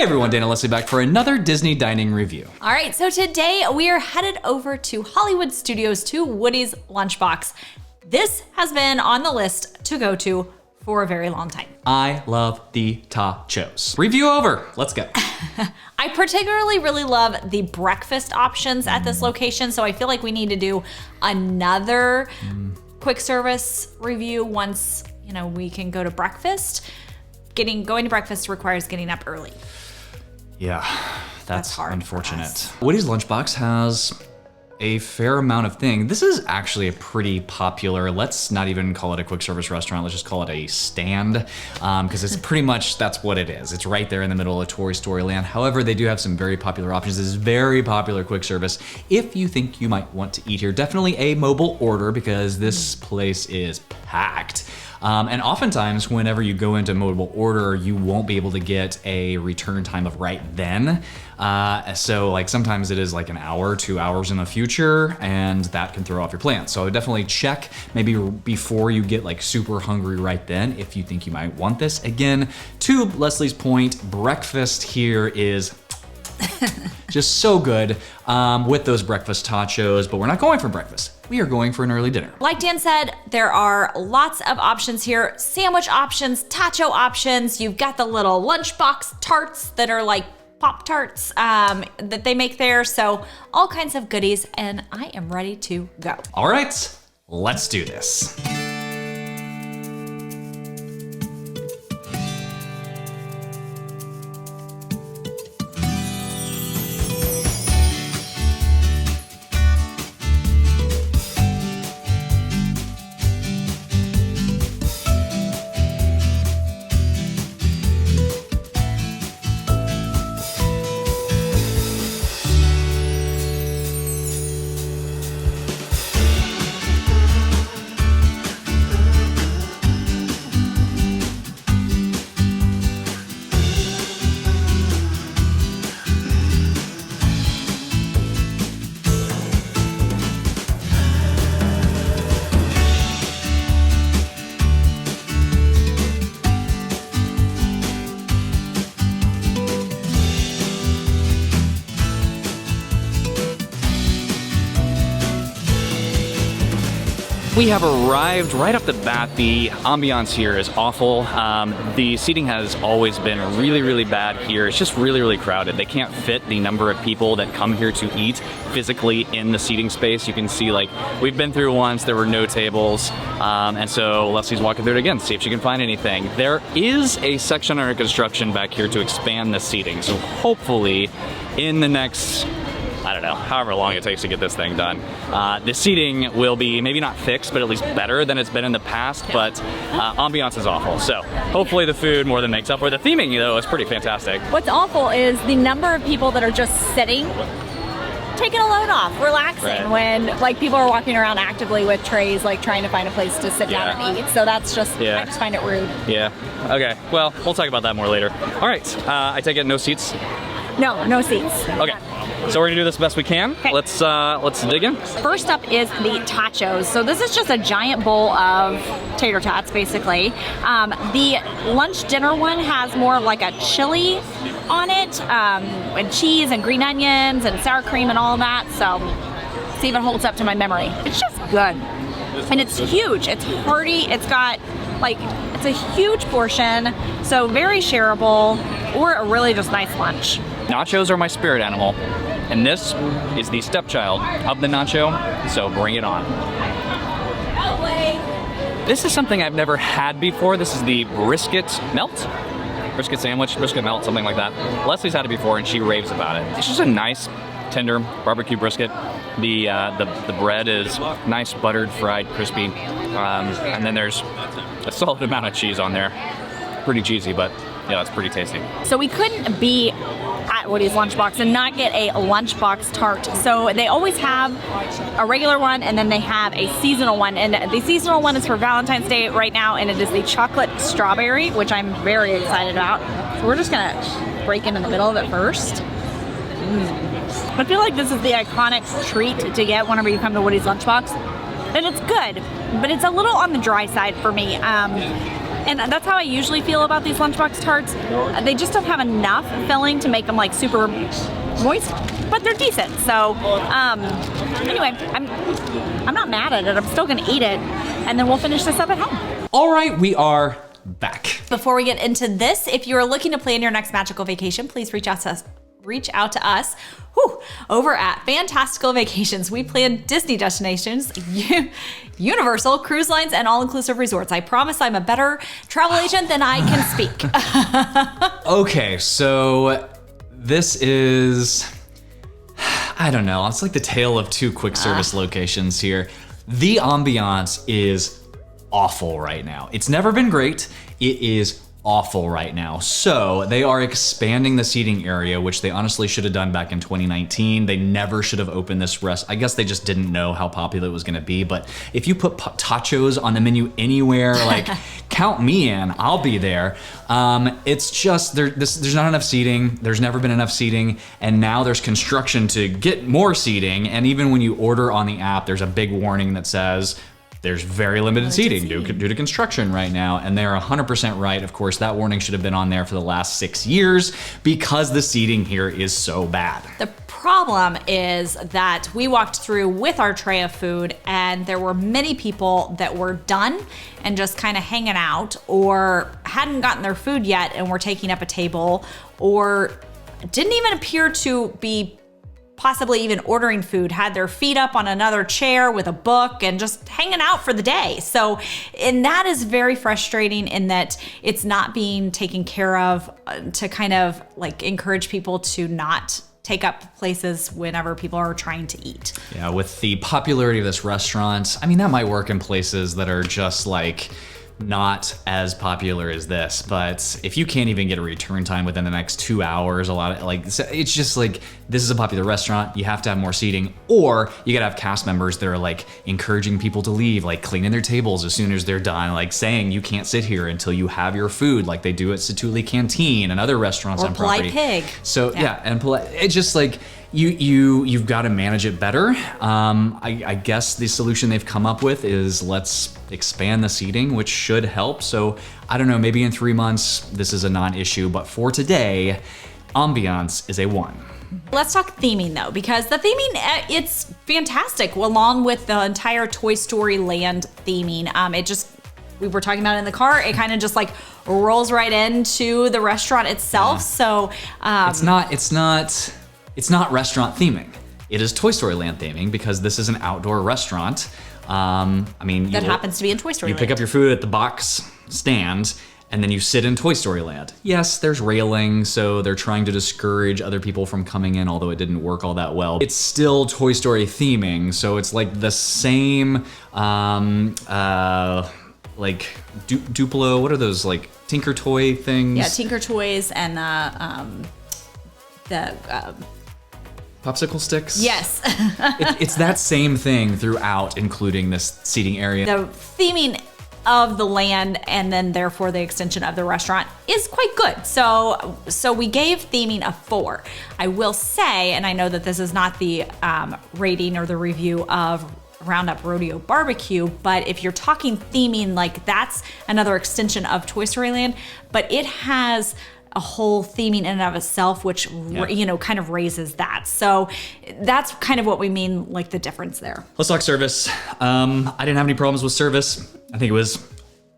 everyone, Dana Leslie back for another Disney dining review. All right, so today we are headed over to Hollywood Studios to Woody's Lunchbox. This has been on the list to go to for a very long time. I love the Totchos. Review over, let's go. I particularly really love the breakfast options at this location, so I feel like we need to do another quick service review once, you know, we can go to breakfast. Going to breakfast requires getting up early. Yeah, that's hard unfortunate. Woody's Lunchbox has a fair amount of things. This is actually a pretty popular, let's not even call it a quick service restaurant, let's just call it a stand, because it's pretty much, that's what it is. It's right there in the middle of Toy Story Land. However, they do have some very popular options. This is very popular quick service. If you think you might want to eat here, definitely a mobile order because this place is packed. And oftentimes, whenever you go into mobile order, you won't be able to get a return time of right then. So like sometimes it is like an hour, 2 hours in the future, and that can throw off your plans. So I would definitely check maybe before you get like super hungry right then if you think you might want this. Again, to Leslie's point, breakfast here is just so good with those breakfast tachos, but we're not going for breakfast. We are going for an early dinner. Like Dan said, there are lots of options here. Sandwich options, tacho options. You've got the little Lunch Box Tarts that are like Pop-Tarts that they make there. So all kinds of goodies, and I am ready to go. All right, let's do this. We have arrived right off the bat. The ambiance here is awful. The seating has always been really, really bad here. It's just really, really crowded. They can't fit the number of people that come here to eat physically in the seating space. You can see, like, we've been through once, there were no tables. And so Leslie's walking through it again, see if she can find anything. There is a section under construction back here to expand the seating. So hopefully in the next, I don't know, however long it takes to get this thing done. The seating will be maybe not fixed, but at least better than it's been in the past, but ambiance is awful. So hopefully the food more than makes up for it. The theming, though, is pretty fantastic. What's awful is the number of people that are just sitting, taking a load off, relaxing, when like people are walking around actively with trays, like trying to find a place to sit down and eat. So that's just, I just find it rude. Yeah, okay, well, we'll talk about that more later. All right, I take it no seats? No, no seats. Okay. So we're gonna do this best we can. Okay. Let's dig in. First up is the Totchos. So this is just a giant bowl of tater tots, basically. The lunch dinner one has more of like a chili on it, and cheese and green onions and sour cream and all of that. So see if it holds up to my memory. It's just good, and it's huge. It's hearty. It's got like, it's a huge portion, so very shareable, or a really just nice lunch. Nachos are my spirit animal, and this is the stepchild of the nacho, so bring it on. This is something I've never had before. This is the brisket melt? Brisket sandwich, brisket melt, something like that. Leslie's had it before and she raves about it. It's just a nice, tender barbecue brisket. The bread is nice, buttered, fried, crispy, and then there's a solid amount of cheese on there. Pretty cheesy, but yeah, it's pretty tasty. So we couldn't be at Woody's Lunchbox and not get a Lunch Box Tart. So they always have a regular one and then they have a seasonal one. And the seasonal one is for Valentine's Day right now, and it is the chocolate strawberry, which I'm very excited about. So we're just gonna break into the middle of it first. I feel like this is the iconic treat to get whenever you come to Woody's Lunchbox. And it's good, but it's a little on the dry side for me. And that's how I usually feel about these Lunch Box Tarts. They just don't have enough filling to make them like super moist, but they're decent. So anyway, I'm not mad at it. I'm still gonna eat it, and then we'll finish this up at home. All right, we are back. Before we get into this, if you're looking to plan your next magical vacation, please reach out to us over at Fantastical Vacations. We plan Disney destinations, Universal, cruise lines, and all-inclusive resorts. I promise I'm a better travel agent than I can speak. Okay, so this is, I don't know, it's like the tale of two quick service locations here. The ambiance is awful right now. It's never been great. It is awful right now. So they are expanding the seating area, which they honestly should have done back in 2019. They never should have opened this I guess they just didn't know how popular it was gonna be, but if you put Totchos on the menu anywhere, like count me in, I'll be there. It's just, there's not enough seating. There's never been enough seating, and now there's construction to get more seating, and even when you order on the app, there's a big warning that says, there's very limited seating due to construction right now, and they're 100% right. Of course, that warning should have been on there for the last 6 years because the seating here is so bad. The problem is that we walked through with our tray of food, and there were many people that were done and just kind of hanging out, or hadn't gotten their food yet and were taking up a table, or didn't even appear to be possibly even ordering food, had their feet up on another chair with a book and just hanging out for the day. So, and that is very frustrating in that it's not being taken care of to kind of like encourage people to not take up places whenever people are trying to eat. Yeah, with the popularity of this restaurant, I mean, that might work in places that are just like not as popular as this, but if you can't even get a return time within the next 2 hours, it's just like, this is a popular restaurant, you have to have more seating, or you gotta have cast members that are like encouraging people to leave, like cleaning their tables as soon as they're done, like saying you can't sit here until you have your food, like they do at Satuli Canteen and other restaurants on property. Or Polite Pig. So yeah, and it's just like, you've got to manage it better. I guess the solution they've come up with is let's expand the seating, which should help. So I don't know, maybe in 3 months this is a non-issue, but for today, Ambiance is a 1. Let's talk theming though, because the theming, it's fantastic, along with the entire Toy Story Land theming. We were talking about it in the car, it kind of just like rolls right into the restaurant itself. Yeah. So it's not restaurant theming. It is Toy Story Land theming because this is an outdoor restaurant. That happens to be in Toy Story Land. You pick up your food at the box stand and then you sit in Toy Story Land. Yes, there's railing, so they're trying to discourage other people from coming in, although it didn't work all that well. It's still Toy Story theming, so it's like the same, like Duplo, what are those, like Tinker Toy things? Yeah, Tinker Toys and the popsicle sticks? Yes. It's that same thing throughout, including this seating area. The theming of the land and then therefore the extension of the restaurant is quite good. So we gave theming a 4. I will say, and I know that this is not the rating or the review of Roundup Rodeo Barbecue, but if you're talking theming, like that's another extension of Toy Story Land, but it has a whole theming in and of itself, which, kind of raises that. So that's kind of what we mean, like the difference there. Let's talk service. I didn't have any problems with service. I think it was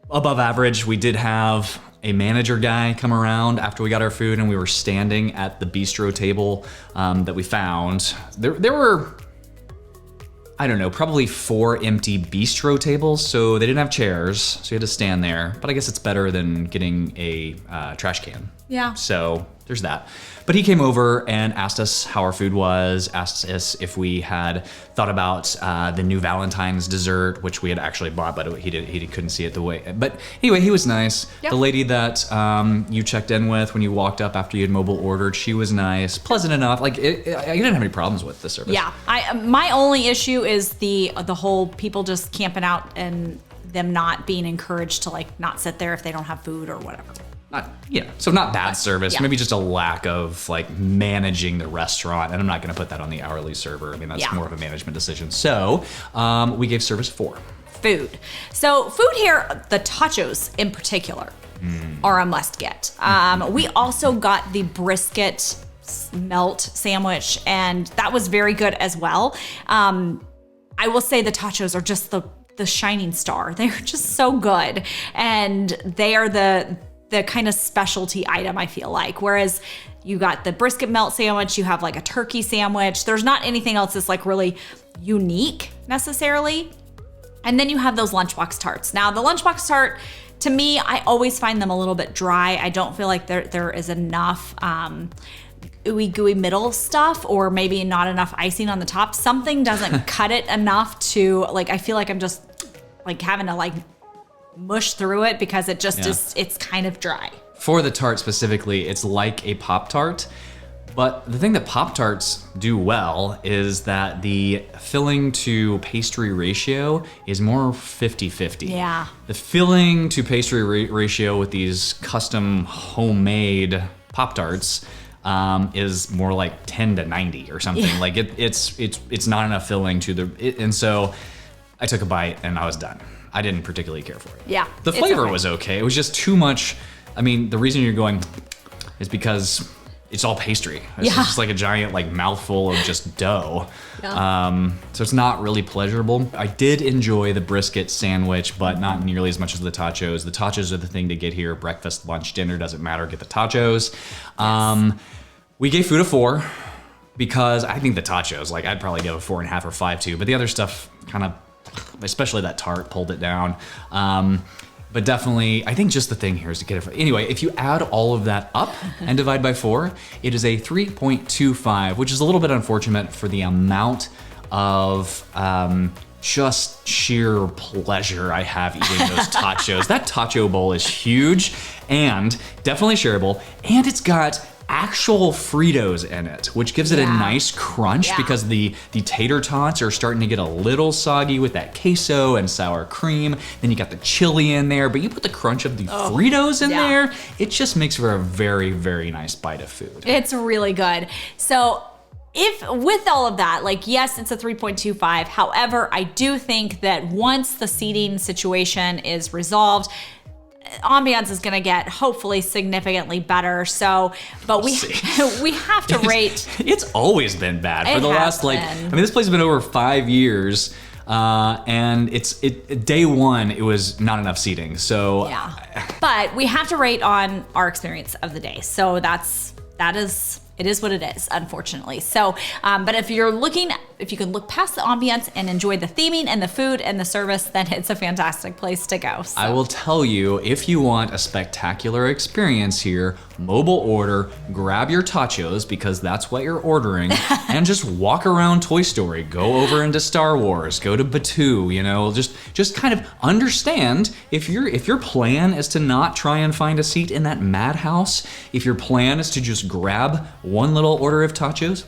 above average. We did have a manager guy come around after we got our food and we were standing at the bistro table that we found. There were, I don't know, probably 4 empty bistro tables, so they didn't have chairs, so you had to stand there. But I guess it's better than getting a trash can. Yeah. So there's that. But he came over and asked us how our food was, asked us if we had thought about the new Valentine's dessert, which we had actually bought, but he couldn't see it the way. But anyway, he was nice. Yep. The lady that you checked in with when you walked up after you had mobile ordered, she was nice, pleasant enough. Like I didn't have any problems with the service. Yeah, my only issue is the whole people just camping out and them not being encouraged to like not sit there if they don't have food or whatever. So not bad service, yeah. Maybe just a lack of like managing the restaurant, and I'm not gonna put that on the hourly server. I mean, that's more of a management decision. So we gave service 4. food. So food here, the Totchos in particular, are a must get. We also got the brisket melt sandwich, and that was very good as well. I will say the Totchos are just the shining star. They're just so good, and they are the kind of specialty item, I feel like. Whereas you got the brisket melt sandwich, you have like a turkey sandwich. There's not anything else that's like really unique necessarily. And then you have those Lunch Box Tarts. Now the Lunch Box Tart, to me, I always find them a little bit dry. I don't feel like there is enough ooey gooey middle stuff, or maybe not enough icing on the top. Something doesn't cut it enough to, like, I feel like I'm just like having to like mush through it because it just is, it's kind of dry. For the tart specifically, it's like a Pop-Tart, but the thing that Pop-Tarts do well is that the filling to pastry ratio is more 50-50. Yeah. The filling to pastry ratio with these custom homemade Pop-Tarts is more like 10-90 or something. Yeah. Like it's not enough filling to and so I took a bite and I was done. I didn't particularly care for it. Yeah. The flavor was okay. It was just too much. I mean, the reason you're going is because it's all pastry. It's just like a giant like mouthful of just dough. Yeah. So it's not really pleasurable. I did enjoy the brisket sandwich, but not nearly as much as the Totchos. The Totchos are the thing to get here. Breakfast, lunch, dinner, doesn't matter. Get the Totchos. We gave food a 4 because I think the Totchos, like I'd probably give a 4.5 or 5 too, but the other stuff kind of, especially that tart, pulled it down. But definitely, I think just the thing here is to get it. Anyway, if you add all of that up and divide by 4, it is a 3.25, which is a little bit unfortunate for the amount of just sheer pleasure I have eating those Totchos. That Totcho bowl is huge and definitely shareable, and it's got actual Fritos in it, which gives it a nice crunch because the tater tots are starting to get a little soggy with that queso and sour cream. Then you got the chili in there, but you put the crunch of the Fritos in there, it just makes for a very, very nice bite of food. It's really good. So if with all of that, like, yes, it's a 3.25. However, I do think that once the seating situation is resolved, Ambiance is going to get hopefully significantly better. So, but we have to rate. It's always been bad for the last I mean, this place has been over 5 years, and day one it was not enough seating. So but we have to rate on our experience of the day. So it is what it is, unfortunately. So, but if you can look past the ambiance and enjoy the theming and the food and the service, then it's a fantastic place to go. So. I will tell you, if you want a spectacular experience here, mobile order, grab your Totchos because that's what you're ordering, and just walk around Toy Story, go over into Star Wars, go to Batuu, just kind of understand if your plan is to not try and find a seat in that madhouse, if your plan is to just grab one little order of Totchos,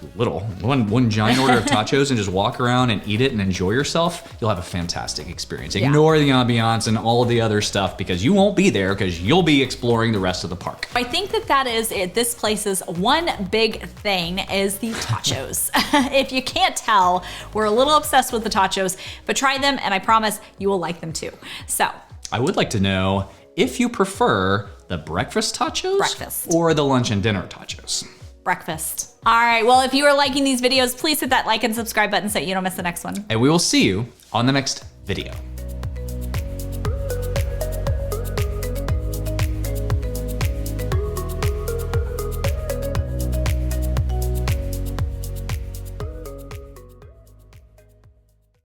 one giant order of Totchos and just walk around and eat it and enjoy yourself, you'll have a fantastic experience. Ignore the ambiance and all of the other stuff because you won't be there because you'll be exploring the rest of the park. I think that is it. This place's one big thing is the Totchos. If you can't tell, we're a little obsessed with the Totchos, but try them and I promise you will like them too. So I would like to know if you prefer the breakfast Totchos or the lunch and dinner Totchos. Breakfast. All right, well, if you are liking these videos, please hit that like and subscribe button so you don't miss the next one. And we will see you on the next video.